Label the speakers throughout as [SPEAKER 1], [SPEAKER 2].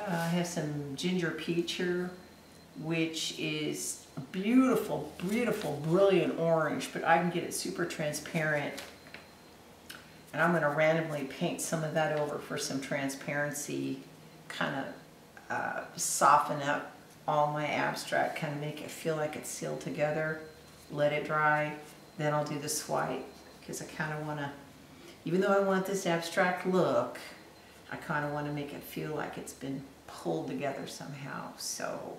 [SPEAKER 1] I have some ginger peach here, which is a beautiful, beautiful, brilliant orange, but I can get it super transparent. And I'm going to randomly paint some of that over for some transparency, kind of soften up all my abstract, kind of make it feel like it's sealed together, let it dry, then I'll do the swipe, because I kind of want to, even though I want this abstract look, I kind of want to make it feel like it's been pulled together somehow. So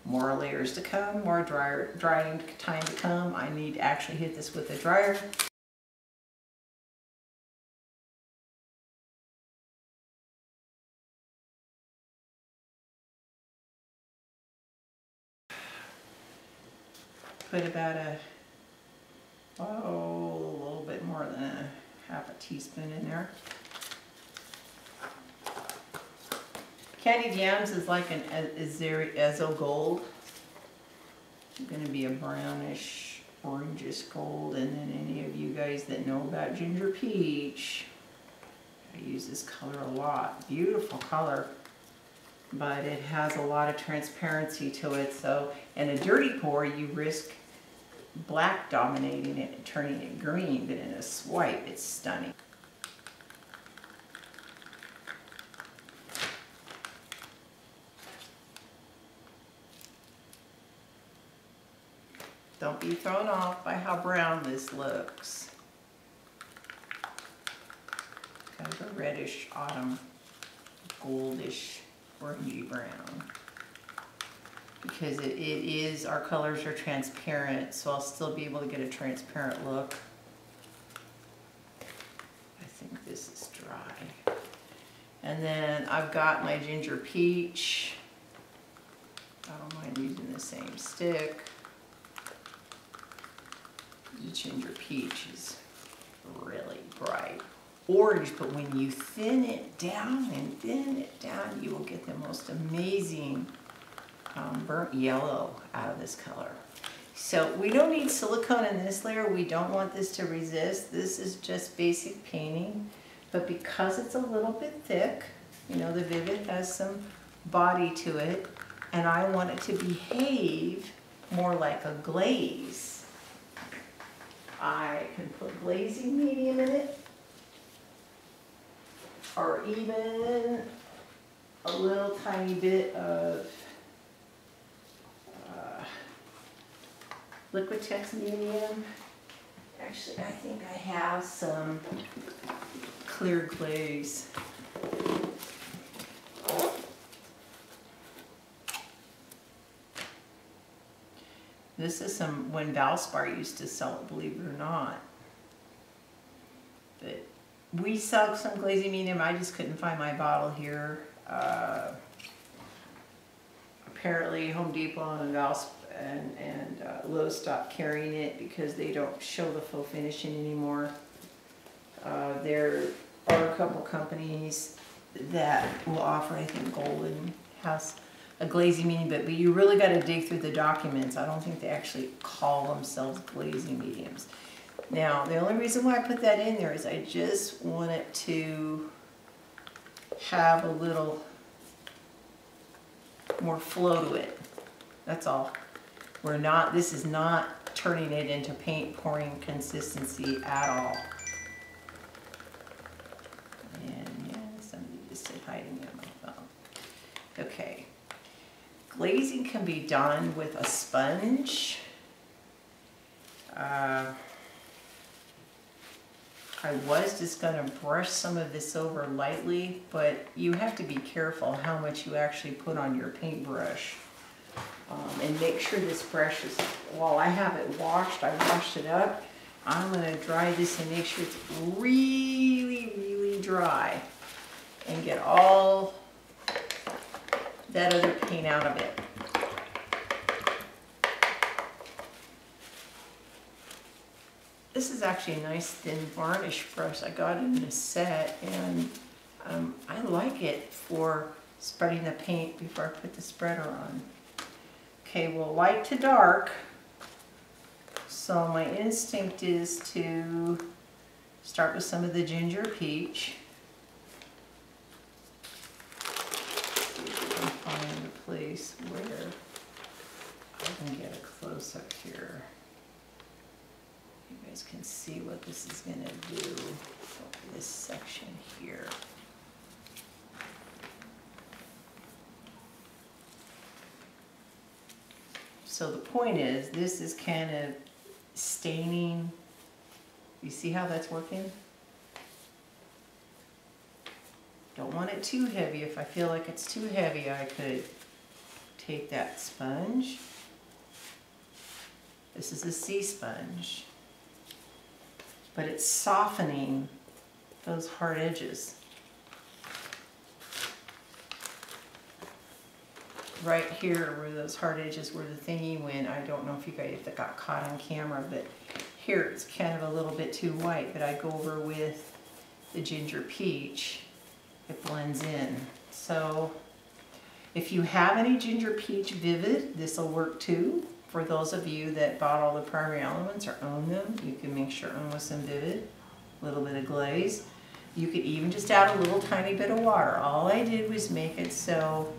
[SPEAKER 1] more layers to come, more drying time to come. I need to actually hit this with a dryer. Put about a little bit more than a half a teaspoon in there. Candied yams is like an azo gold. It's going to be a brownish, orangish gold. And then any of you guys that know about ginger peach, I use this color a lot. Beautiful color, but it has a lot of transparency to it. So in a dirty pour, you risk black dominating it and turning it green, but in a swipe, it's stunning. Don't be thrown off by how brown this looks. Kind of a reddish autumn, goldish, orangey brown. Because it is, our colors are transparent, so I'll still be able to get a transparent look. I think this is dry. And then I've got my ginger peach. I don't mind using the same stick. The ginger peach is really bright orange, but when you thin it down and thin it down, you will get the most amazing burnt yellow out of this color. So we don't need silicone in this layer. We don't want this to resist. This is just basic painting, but because it's a little bit thick, you know, the Vivid has some body to it, and I want it to behave more like a glaze. I can put glazing medium in it, or even a little tiny bit of Liquitex medium. Actually, I think I have some clear glaze. This is some, when Valspar used to sell it, believe it or not. But we sell some glazing medium. I just couldn't find my bottle here. Apparently Home Depot and Valspar and Lowe's stopped carrying it because they don't show the faux finishing anymore. There are a couple companies that will offer, I think Golden has a glazing medium, but you really got to dig through the documents. I don't think they actually call themselves glazing mediums. Now, the only reason why I put that in there is I just want it to have a little more flow to it. That's all. This is not turning it into paint pouring consistency at all. And yeah, somebody just said hiding me on my phone. Okay. Glazing can be done with a sponge. I was just going to brush some of this over lightly, but you have to be careful how much you actually put on your paintbrush. And make sure this brush is, while I have it washed, I washed it up, I'm going to dry this and make sure it's really, really dry and get all that other paint out of it. This is actually a nice thin varnish brush. I got it in a set, and I like it for spreading the paint before I put the spreader on. Okay, well, light to dark. So my instinct is to start with some of the ginger peach. place where I can get a close up here. You guys can see what this is going to do. This section here. So the point is, this is kind of staining. You see how that's working? Don't want it too heavy. If I feel like it's too heavy, I could take that sponge. This is a sea sponge, but it's softening those hard edges. Right here where those hard edges where the thingy went, I don't know if you guys, if it got caught on camera, but here it's kind of a little bit too white, but I go over with the ginger peach. It blends in. So if you have any ginger peach vivid, this will work too. For those of you that bought all the primary elements or own them, you can mix your own with some vivid, a little bit of glaze. You could even just add a little tiny bit of water. All I did was make it so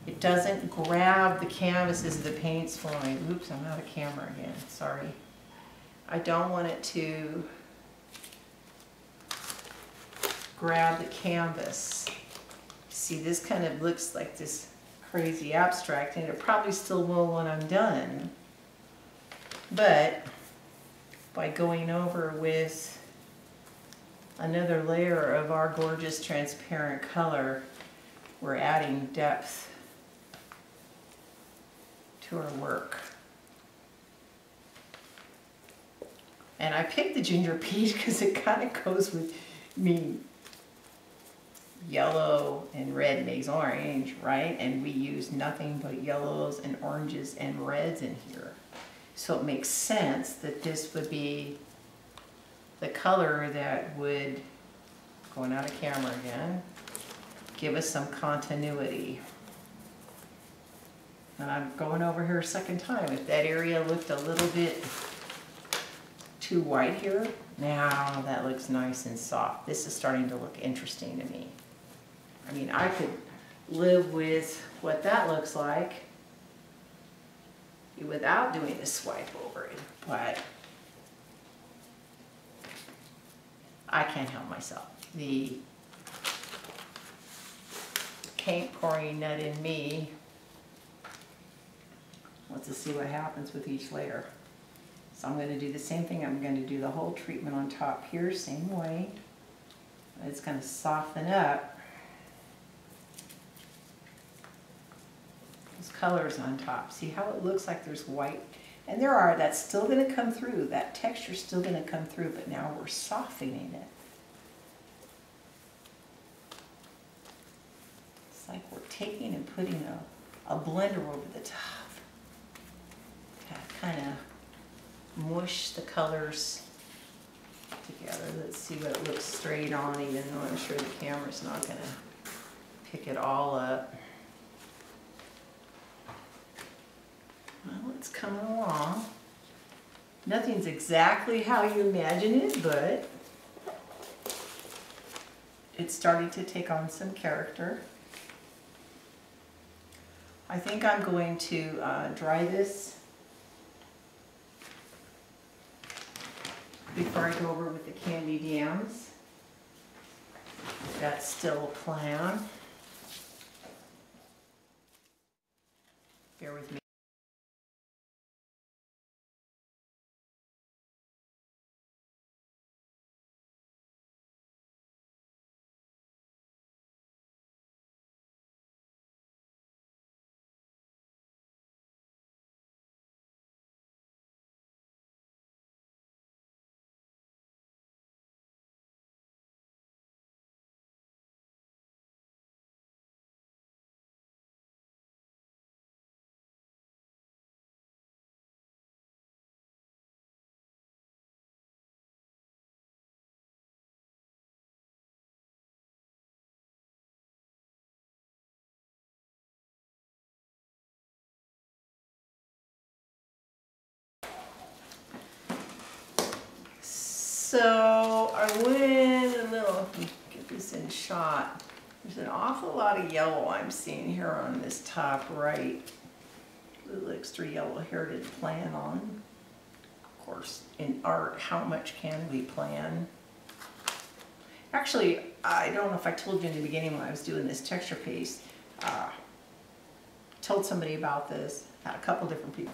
[SPEAKER 1] it doesn't grab the canvas as the paint's flowing. Oops, I'm out of camera again, sorry. I don't want it to grab the canvas. See, this kind of looks like this crazy abstract, and it probably still will when I'm done. But by going over with another layer of our gorgeous transparent color, we're adding depth to our work. And I picked the ginger peach because it kind of goes with me. Yellow and red makes orange, right? And we use nothing but yellows and oranges and reds in here. So it makes sense that this would be the color that would, going out of camera again, give us some continuity. And I'm going over here a second time. If that area looked a little bit too white here, now that looks nice and soft. This is starting to look interesting to me. I mean, I could live with what that looks like without doing the swipe over it, but I can't help myself. The paint pouring nut in me wants to see what happens with each layer. So I'm going to do the same thing. I'm going to do the whole treatment on top here, same way. It's going to soften up those colors on top. See how it looks like there's white? And that's still going to come through. That texture's still going to come through, but now we're softening it. It's like we're taking and putting a blender over the top to kind of mush the colors together. Let's see what it looks straight on, even though I'm sure the camera's not going to pick it all up. Well, it's coming along. Nothing's exactly how you imagine it, but it's starting to take on some character. I think I'm going to dry this before I go over with the candied yams. That's still a plan. Bear with me. So I went a little, get this in shot. There's an awful lot of yellow I'm seeing here on this top right. A little extra yellow here to plan on. Of course, in art, how much can we plan? Actually, I don't know if I told you in the beginning when I was doing this texture paste, told somebody about this, had a couple different people.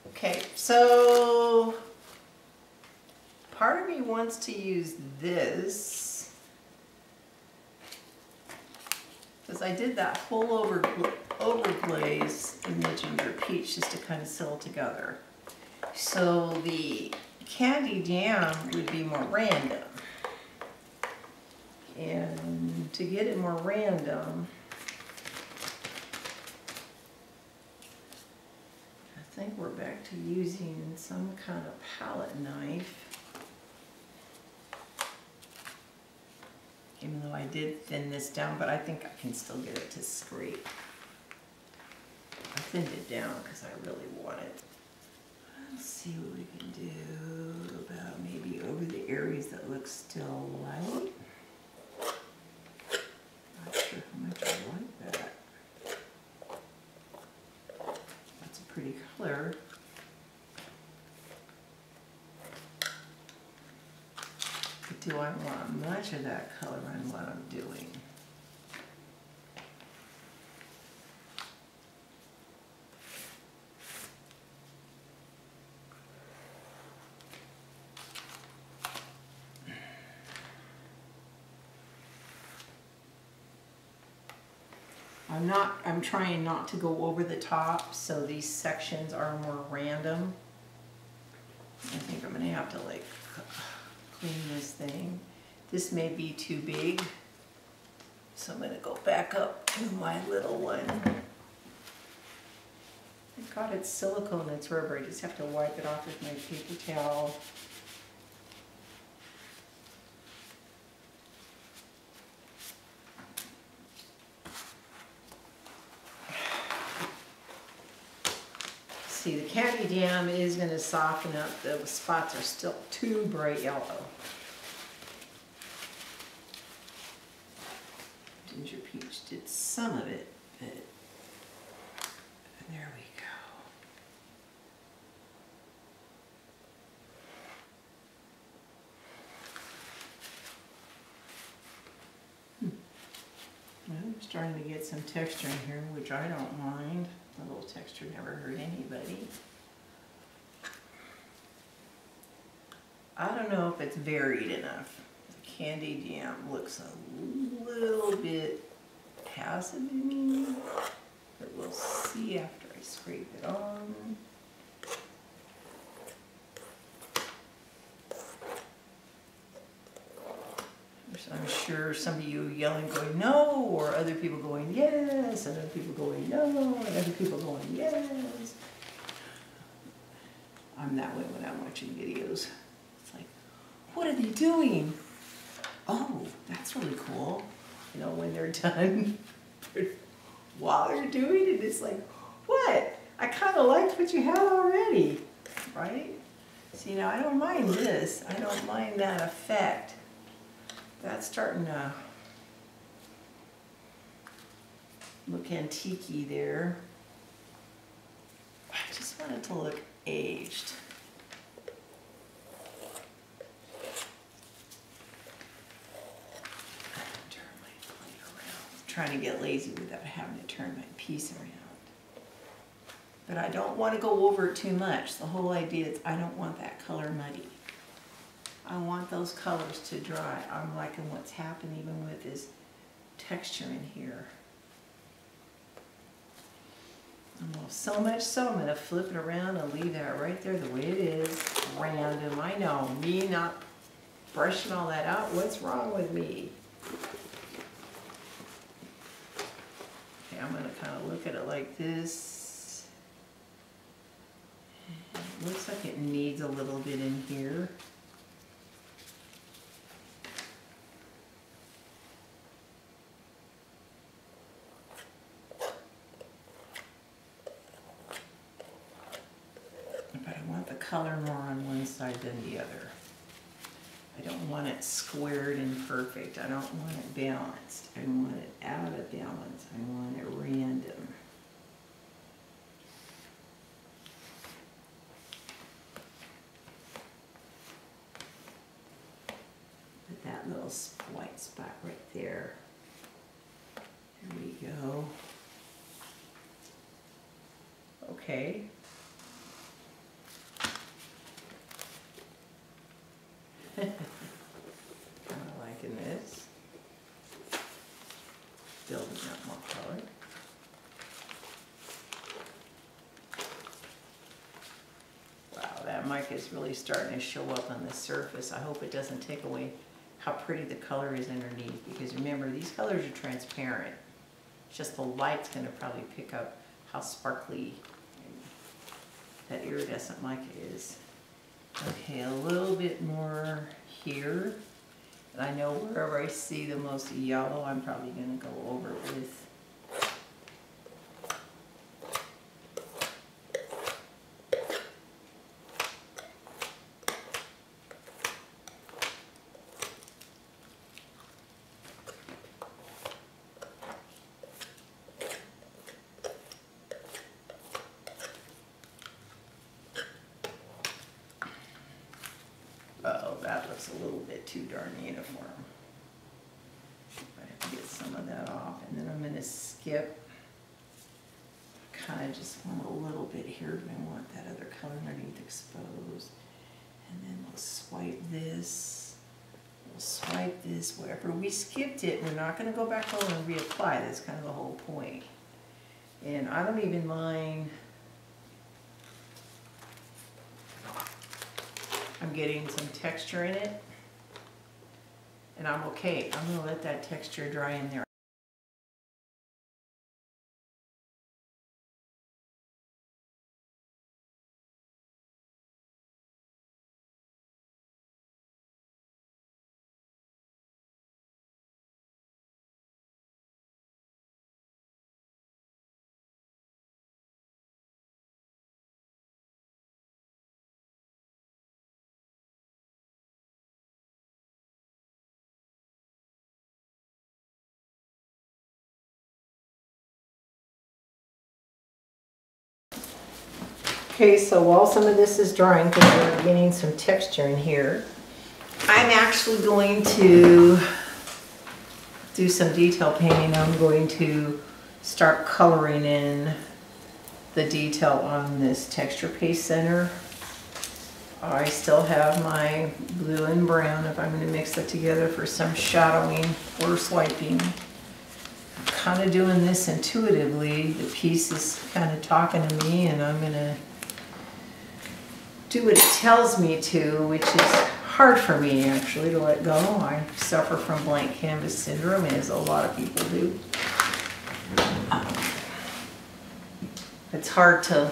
[SPEAKER 1] Okay, so part of me wants to use this because I did that whole overglaze in the ginger peach just to kind of seal it together. So the candy jam would be more random. And to get it more random, I think we're back to using some kind of palette knife. Even though I did thin this down, but I think I can still get it to scrape. I thinned it down because I really want it. Let's see what we can do about maybe over the areas that look still light. Not sure how much I like that. That's a pretty color. But do I want much of that color in what I'm doing? I'm trying not to go over the top, so these sections are more random. I think I'm gonna have to like clean this thing. This may be too big, so I'm gonna go back up to my little one. Thank God it's silicone, it's rubber. I just have to wipe it off with my paper towel. See, the candy jam is going to soften up. The spots are still too bright yellow. Ginger peach did some of it, but there we go. I'm starting to get some texture in here, which I don't mind. A little texture never hurt anybody. I don't know if it's varied enough. The candy jam looks a little bit passive to me, but we'll see after I scrape it on. I'm sure some of you yelling going no, or other people going yes, and other people going no, and other people going yes. I'm that way when I'm watching videos. It's like, what are they doing? Oh, that's really cool. You know, when they're done, while they're doing it, it's like, what? I kind of liked what you had already, right? See, now I don't mind this. I don't mind that effect. That's starting to look antique-y there. I just want it to look aged. Turn my plate around. I'm trying to get lazy without having to turn my piece around. But I don't want to go over it too much. The whole idea is I don't want that color muddy. I want those colors to dry. I'm liking what's happening even with this texture in here. Well, so much so I'm going to flip it around and leave that right there the way it is. Random. I know. Me not brushing all that out. What's wrong with me? Okay, I'm going to kind of look at it like this. It looks like it needs a little bit in here. Color more on one side than the other. I don't want it squared and perfect. I don't want it balanced. I want it out of balance. I want it random. Put that little white spot right there. There we go. Okay. Kind of liking this. Building up more color. Wow, that mic is really starting to show up on the surface. I hope it doesn't take away how pretty the color is underneath, because remember, these colors are transparent. It's just the light's going to probably pick up how sparkly that iridescent mica is. Okay, a little bit more here. And I know wherever I see the most yellow, I'm probably going to go over with a little bit too darn uniform. I have to get some of that off, and then I'm going to skip. Kind of just want a little bit here, but I want that other color underneath exposed. And then we'll swipe this. We'll swipe this. Wherever we skipped it, we're not going to go back over and reapply. That's kind of the whole point. And I don't even mind. I'm getting some texture in it, and I'm okay. I'm going to let that texture dry in there. Okay, so while some of this is drying, because we're getting some texture in here, I'm actually going to do some detail painting. I'm going to start coloring in the detail on this texture paste center. I still have my blue and brown if I'm going to mix it together for some shadowing or swiping. I'm kind of doing this intuitively. The piece is kind of talking to me, and I'm going to do what it tells me to, which is hard for me actually to let go. I suffer from blank canvas syndrome, as a lot of people do. It's hard to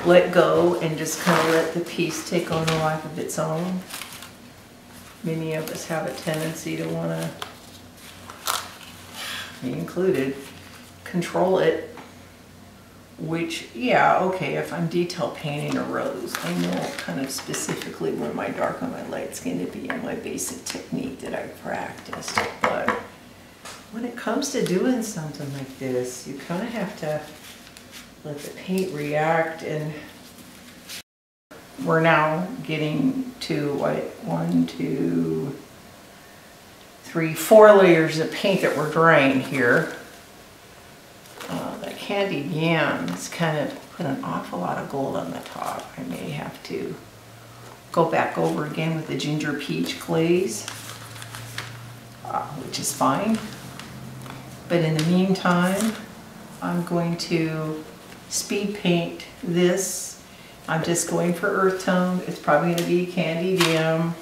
[SPEAKER 1] let go and just kind of let the piece take on a life of its own. Many of us have a tendency to want to, me included, control it. Which, yeah, okay, if I'm detail painting a rose, I know kind of specifically where my dark and my light's going to be in my basic technique that I've practiced. But when it comes to doing something like this, you kind of have to let the paint react. And we're now getting to, what, 1, 2, 3, 4 layers of paint that we're drying here. That candied yam has kind of put an awful lot of gold on the top. I may have to go back over again with the ginger peach glaze, which is fine. But in the meantime, I'm going to speed paint this. I'm just going for earth tone. It's probably going to be candied yam.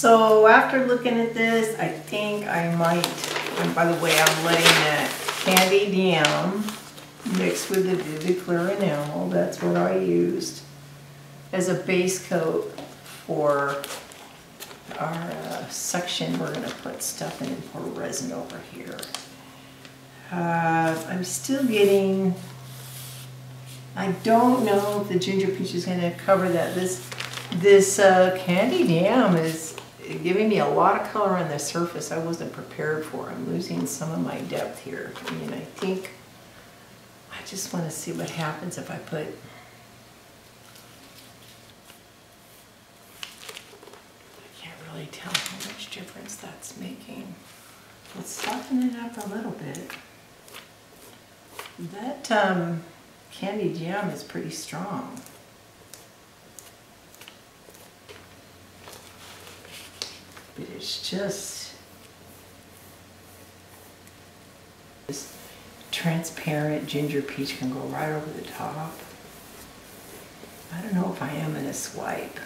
[SPEAKER 1] So after looking at this, I think I might, and by the way, I'm letting that candy jam mix with the vivid clear enamel. That's what I used as a base coat for our section. We're going to put stuff in and pour resin over here. I'm still getting, I don't know if the ginger peach is going to cover that. This candy jam is giving me a lot of color on the surface I wasn't prepared for. I'm losing some of my depth here. I mean, I think I just want to see what happens if I put, I can't really tell how much difference that's making. Let's soften it up a little bit. That candy jam is pretty strong. But it's just this transparent ginger peach can go right over the top. I don't know if I am going to swipe.